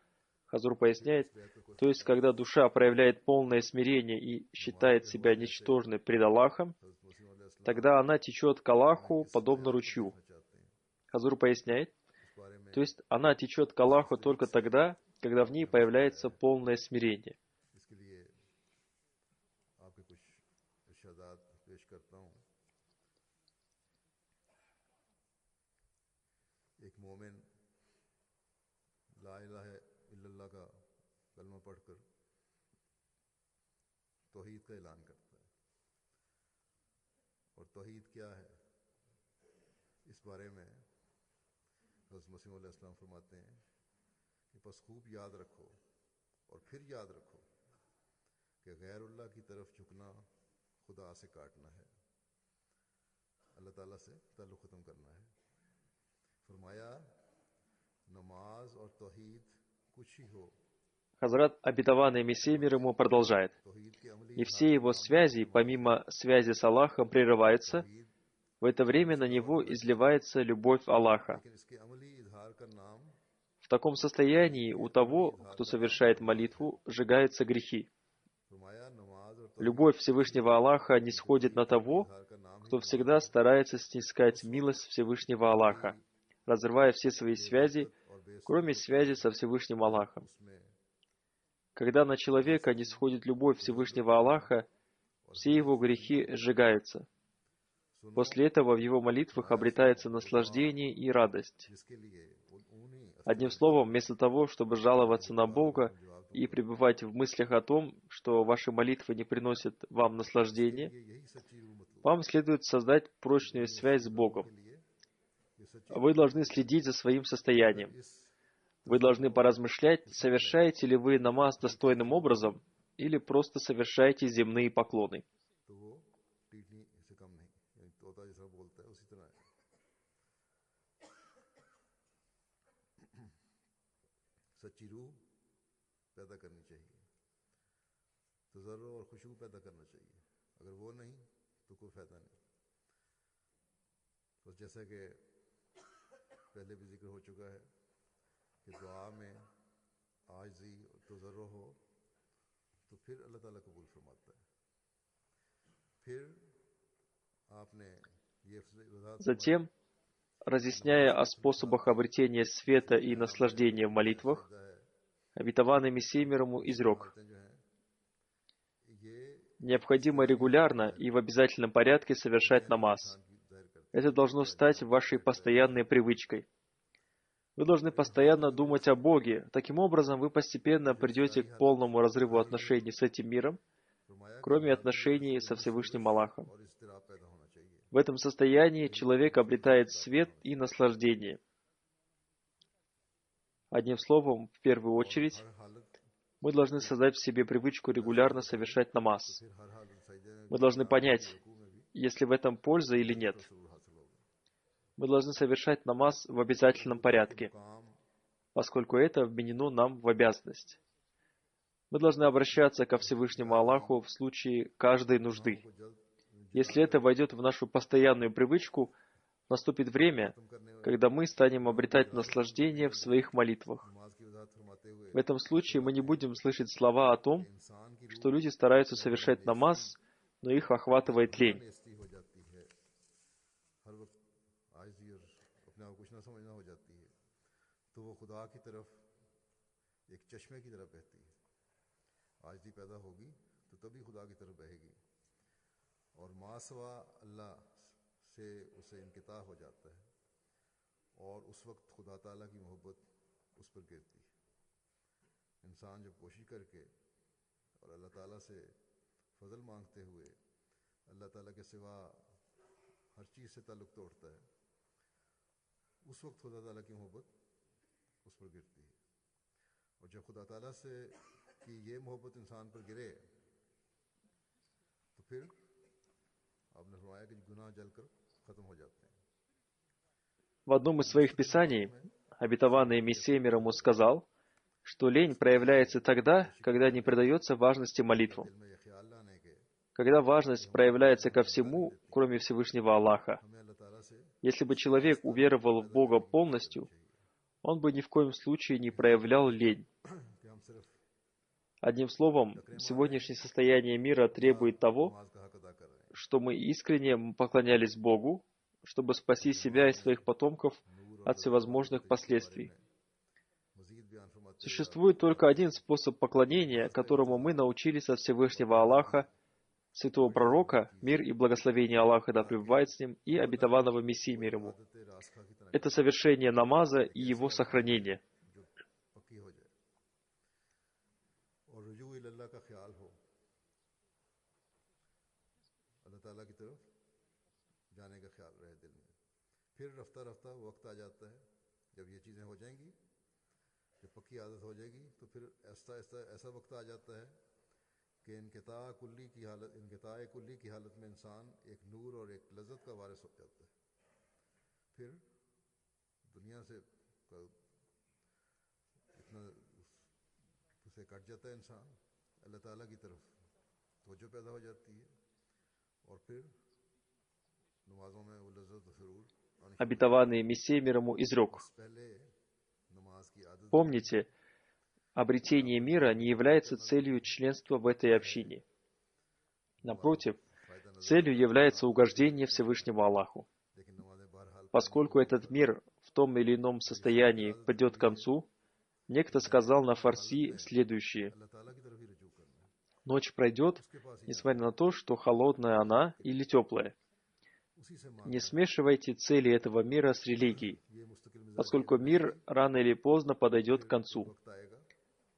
Хазур поясняет, то есть когда душа проявляет полное смирение и считает себя ничтожной пред Аллахом, हज़रत मसीह अलैहिस्सलाम тогда она течет к Аллаху, подобно ручью. चाहते हैं Хазур поясняет, इस बारे में то есть она течет к Аллаху только тогда, когда в ней появляется полное смирение. इसके लिए आपके कुछ इरशादात पेश करता हूँ। एक मोमिन ला इलाहा इल्लल्लाह का कलमा पढ़कर तौहीद का ऐलान करता है। और तौहीद क्या है, इस बारे में हज़रत मसीह अलैहिस्सलाम फरमाते हैं कि बस खूब याद रखो और फिर याद रखो कि गैरुल्लाह की तरफ झुकना खुदा से काटना है, अल्लाह ताला से ताल्लुक़ ख़त्म करना है। फरमाया नमाज और तौहीद कुछ ही हो, Хазрат Обетованный Мессия мир ему продолжает. तौहीद के अमली И все его связи, помимо связи с Аллахом, прерываются. तौहीद, В это время на него изливается любовь Аллаха. लेकिन इसके अमली इजहार का नाम В таком состоянии у того, кто совершает молитву, сжигаются грехи. फरमाया नमाज और Любовь Всевышнего Аллаха не сходит на того, इजहार का नाम кто всегда старается снискать милость Всевышнего Аллаха, разрывая все свои связи, और बेस кроме связи со Всевышним Аллахом. उसमें Когда на человека не сходит любовь Всевышнего Аллаха, все его грехи сжигаются. После этого в его молитвах обретается наслаждение и радость. जिसके लिए उन्हीं Одним словом, вместо того, чтобы жаловаться на Бога и пребывать в мыслях о том, что ваши молитвы не приносят вам наслаждения, यही सच्ची रूह मतलब вам следует создать прочную связь с Богом. के लिए ये вы должны следить за своим состоянием. Вы должны поразмышлять, совершаете ли вы намаз достойным образом, или просто совершаете земные поклоны. तो वो टीटनी से कम नहीं, यानी तोता जैसा बोलता है उसी तरह है। सच्ची रूह पैदा करनी चाहिए, तजर्रो और खुशबू पैदा करना चाहिए। अगर वो नहीं तो कोई फायदा नहीं। तो जैसा कि पहले भी जिक्र हो चुका है कि दुआ में आजिज़ी और तजर्रो हो तो फिर अल्लाह ताला कबूल फरमाता है। फिर आपने ये वज़ाहत Затем, разъясняя о способах обретения света и наслаждения в молитвах, обетованный Мессией мир ему изрек: फरमाते जो हैं ये необходимо регулярно и в обязательном порядке совершать намаз. इंसान की जाहिर करते Это должно стать вашей постоянной привычкой. Вы должны постоянно думать о Боге. Таким образом, вы постепенно придете к полному разрыву отношений с этим миром, फरमाया कि кроме отношений со Всевышним Аллахом. और इस्तिराब पैदा होना चाहिए। В этом состоянии человек обретает свет и наслаждение. Одним словом, в первую очередь, हर हालत мы должны создать в себе привычку регулярно совершать намаз. फिर हर हालत सजदे में Мы должны понять, रुकू में भी есть ли в этом польза или нет. सुरूर हासिल होगा। Мы должны совершать намаз в обязательном порядке, काम поскольку это вменено нам в обязанность. Мы должны обращаться ко Всевышнему Аллаху в случае каждой нужды. को जल्द Если это войдет в нашу постоянную привычку, наступит время, когда мы станем обретать наслаждение в своих молитвах. नमाज की वजाहत फरमाते हुए В этом случае мы не будем слышать слова о том, इंसान की что люди стараются совершать намаз, но их охватывает лень. नेस्ती हो जाती है, हर वक्त आजिज़ी और अपने आप को कुछ ना समझना हो जाती है, तो वो खुदा की तरफ एक चश्मे की तरफ बहती है। आजिज़ी पैदा होगी तो तभी खुदा की तरफ बहेगी, और मासवा अल्लाह से उसे इनकिता हो जाता है, और उस वक्त खुदा ताला की मोहब्बत उस पर गिरती है। इंसान जब कोशिश करके और अल्लाह ताला से फजल मांगते हुए अल्लाह ताला के सिवा हर चीज़ से ताल्लुक़ तोड़ता है, उस वक्त खुदा ताला की मोहब्बत उस पर गिरती है। और जब खुदा ताला से की ये मोहब्बत इंसान पर गिरे तो फिर आपने फरमाया कि गुनाह जलकर ख़त्म हो जाते हैं। В одном из своих писаний обетованный Мессия мир ему сказал, что лень проявляется тогда, когда не придается важности молитвам, दिल में ये ख्याल लाने के когда важность проявляется ко всему, кроме Всевышнего Аллаха. हमें अल्लाह ताला से Если бы человек уверовал в Бога полностью, он бы ни в коем случае не проявлял лень. कि हम सिर्फ Одним словом, сегодняшнее состояние мира требует того, नमाज का हक अदा कर रहे हैं। что мы искренне поклонялись Богу, чтобы спасти себя и своих потомков от всевозможных последствий. मजीद बयान फरमाते Существует только один способ поклонения, которому мы научились от Всевышнего Аллаха, святого пророка, мир и благословение Аллаха да пребывает с ним, и обетованного Мессии мир ему. आदत रास्ता की तरह Это совершение намаза и его сохранение. जो पक्की हो जाए और रुजू इल्लल्लाह का ख्याल हो, अल्लाह ताला की तरफ जाने का ख्याल रहे दिल में। फिर रफ्ता रफ्ता वक्त आ जाता है जब ये चीज़ें हो जाएंगी, जब पक्की आदत हो जाएगी, तो फिर ऐसा ऐसा ऐसा वक्त आ जाता है कि इनकिता कुल्ली की हालत में इंसान एक नूर और एक लज्जत का वारिस हो जाता है। फिर दुनिया से इतना उसे कट जाता है इंसान, अल्लाह ताला की तरफ तवज्जो पैदा हो जाती है, और फिर नमाजों में वो लज्जत और सुरूर आनी शुरू Обетованный Мессия мир ему изрек: हो। पहले नमाज की आदत помните, обретение мира не является целью членства в этой общине. Напротив, फायदा नजर, целью является угождение Всевышнему Аллаху. लेकिन नमाजें बहरहाल Поскольку этот мир в том или ином состоянии придет к концу, некто сказал на фарси следующее: अल्लाह ताला की तरफ ही रुजू करना है, ночь пройдет, उसके पास ही несмотря на то, что холодная она или теплая. उसी से Не मांगना है। смешивайте цели этого мира с религией, ये मुस्तकिल मिजाज поскольку мир рано или поздно подойдет к концу. वक्त आएगा,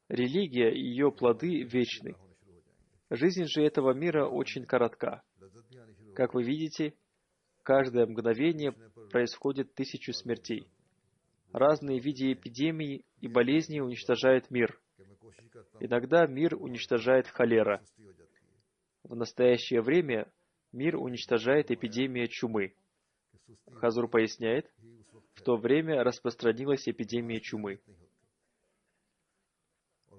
Религия и ее плоды вечны. होने शुरू हो जाएंगे, Жизнь же этого мира очень коротка. लज्जत भी आनी शुरू हो Как вы видите, каждое мгновение происходит 1000 смертей. Разные виды эпидемий и болезней уничтожают мир. Иногда мир уничтожает холера. В настоящее время мир уничтожает эпидемия чумы. Хазур поясняет, в то время распространилась эпидемия чумы.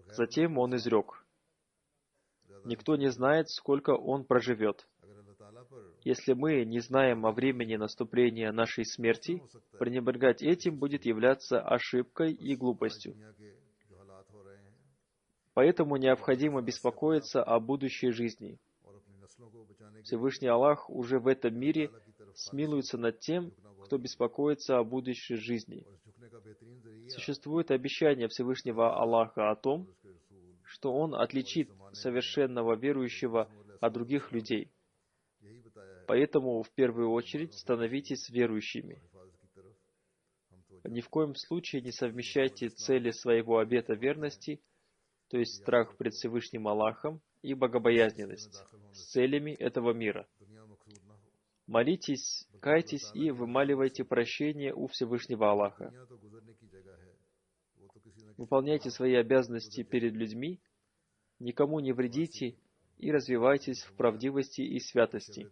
Затем он изрек: «Никто не знает, сколько он проживет. Если мы не знаем о времени наступления нашей смерти, пренебрегать этим будет являться ошибкой и глупостью. Поэтому необходимо беспокоиться о будущей жизни. Всевышний Аллах уже в этом мире смилуется над тем, кто беспокоится о будущей жизни. Существует обещание Всевышнего Аллаха о том, что Он отличит совершенного верующего от других людей. Поэтому, в первую очередь, становитесь верующими. Ни в коем случае не совмещайте цели своего обета верности, то есть страх пред Всевышним Аллахом, и богобоязненность, с целями этого мира. Молитесь, кайтесь и вымаливайте прощение у Всевышнего Аллаха. Выполняйте свои обязанности перед людьми, никому не вредите и развивайтесь в правдивости и святости.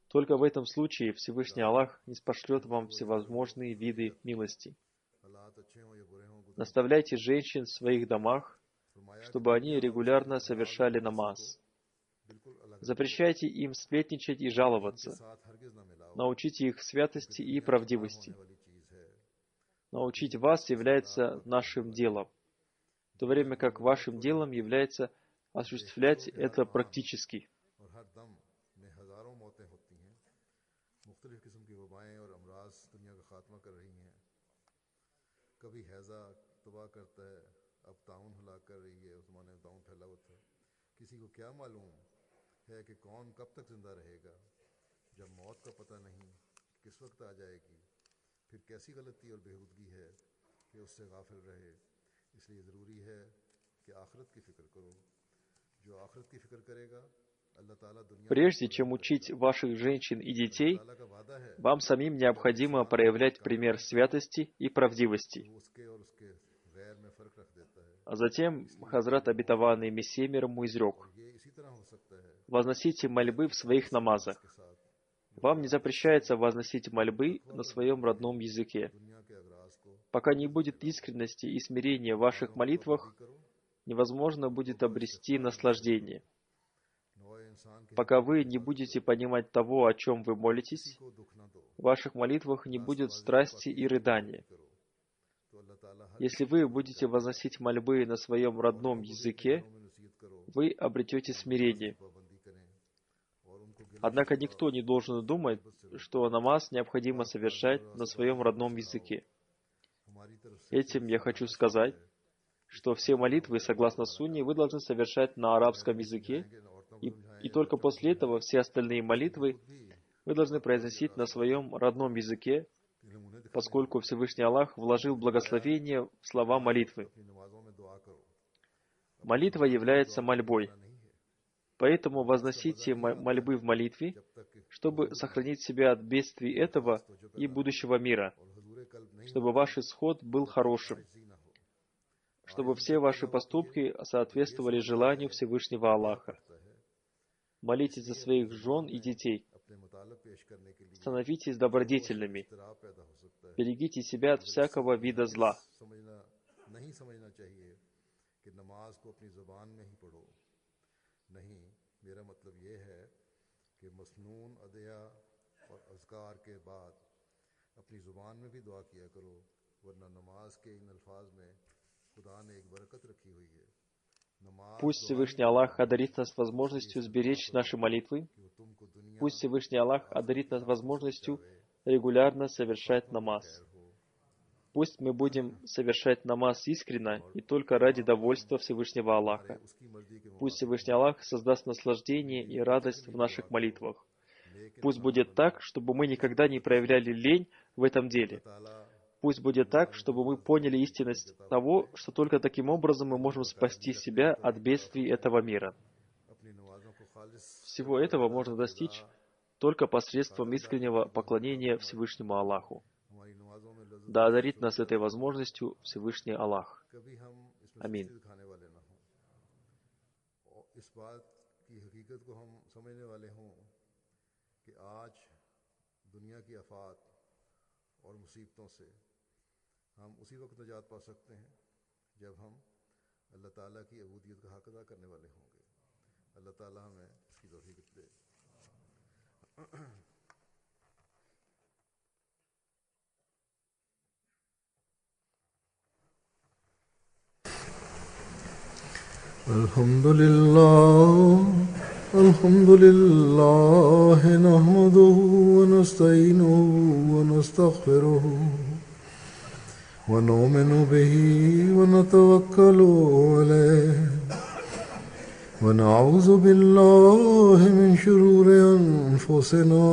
Только в этом случае Всевышний Аллах ниспошлет вам всевозможные виды милости. Наставляйте женщин в своих домах, чтобы они регулярно совершали намаз. Запрещайте им сплетничать и жаловаться. Научите их святости и правдивости. Научить вас является нашим делом, в то время как вашим делом является осуществлять это практически. Прежде чем учить ваших женщин и детей, вам самим необходимо проявлять пример святости и правдивости. А затем Хазрат обетованный Мессия мир ему изрек: «Возносите мольбы в своих намазах. Вам не запрещается возносить мольбы на своем родном языке. Пока не будет искренности и смирения в ваших молитвах, невозможно будет обрести наслаждение. Пока вы не будете понимать того, о чем вы молитесь, в ваших молитвах не будет страсти и рыдания. Если вы будете возносить мольбы на своем родном языке, вы обретете смирение. Однако никто не должен думать, что намаз необходимо совершать на своем родном языке. Этим я хочу сказать, что все молитвы, согласно Сунне, вы должны совершать на арабском языке, и только после этого все остальные молитвы вы должны произносить на своем родном языке, поскольку Всевышний Аллах вложил благословение в слова молитвы. Молитва является мольбой. Поэтому возносите мольбы в молитве, чтобы сохранить себя от бедствий этого и будущего мира, чтобы ваш исход был хорошим, чтобы все ваши поступки соответствовали желанию Всевышнего Аллаха. Молитесь за своих жен и детей. Становитесь добродетельными. Берегите себя от всякого вида зла. Пусть Всевышний Аллах одарит нас возможностью сберечь наши молитвы. Пусть Всевышний Аллах одарит нас возможностью регулярно совершать намаз. Пусть мы будем совершать намаз искренно и только ради довольства Всевышнего Аллаха. Пусть Всевышний Аллах создаст наслаждение и радость в наших молитвах. Пусть будет так, чтобы мы никогда не проявляли лень в этом деле. Пусть будет так, чтобы мы поняли истинность того, что только таким образом мы можем спасти себя от бедствий этого мира. Всего этого можно достичь только посредством искреннего поклонения Всевышнему Аллаху. हमारी नमाजों में लज्जत Да одарит нас этой возможностью Всевышний Аллах. कभी हम इसमें आमीन। शिकस्त खाने वाले ना हों और इस बात की हकीकत को हम समझने वाले हों कि आज दुनिया की आफात और मुसीबतों से हम उसी वक्त निजात पा सकते हैं जब हम अल्लाह ताला की अबूदियत का हक अदा करने वाले होंगे। अल्लाह ताला हमें इसकी तौफीक दे। الحمد لله نحمده ونستعينه ونستغفره ونؤمن به ونتوكل عليه ونعوذ بالله من شرور أنفسنا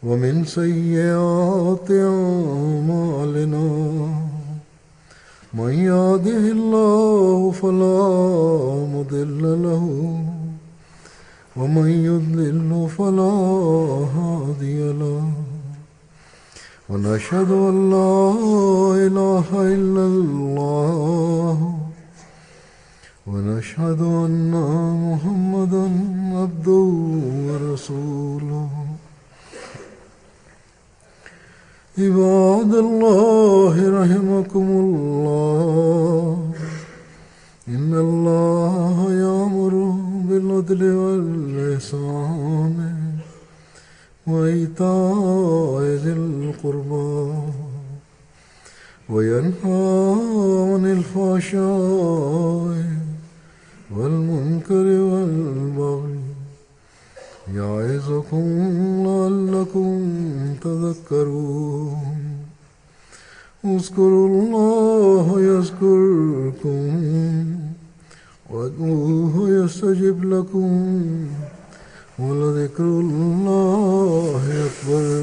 ومن سيئات أعمالنا من يهده الله فلا مضل له ومن يضلل فلا هادي له ونشهد أن لا إله إلا الله ونشهد أن محمدا عبده ورسوله عباد الله رحمكم الله إن الله يأمر بالعدل والإحسان وإيتاء ذي القربى وينهى عن الفحشاء والمنكر والبغي يعظكم لعلكم تذكرون اذكروا الله يذكركم وادعوه يستجب لكم ولذكر الله أكبر.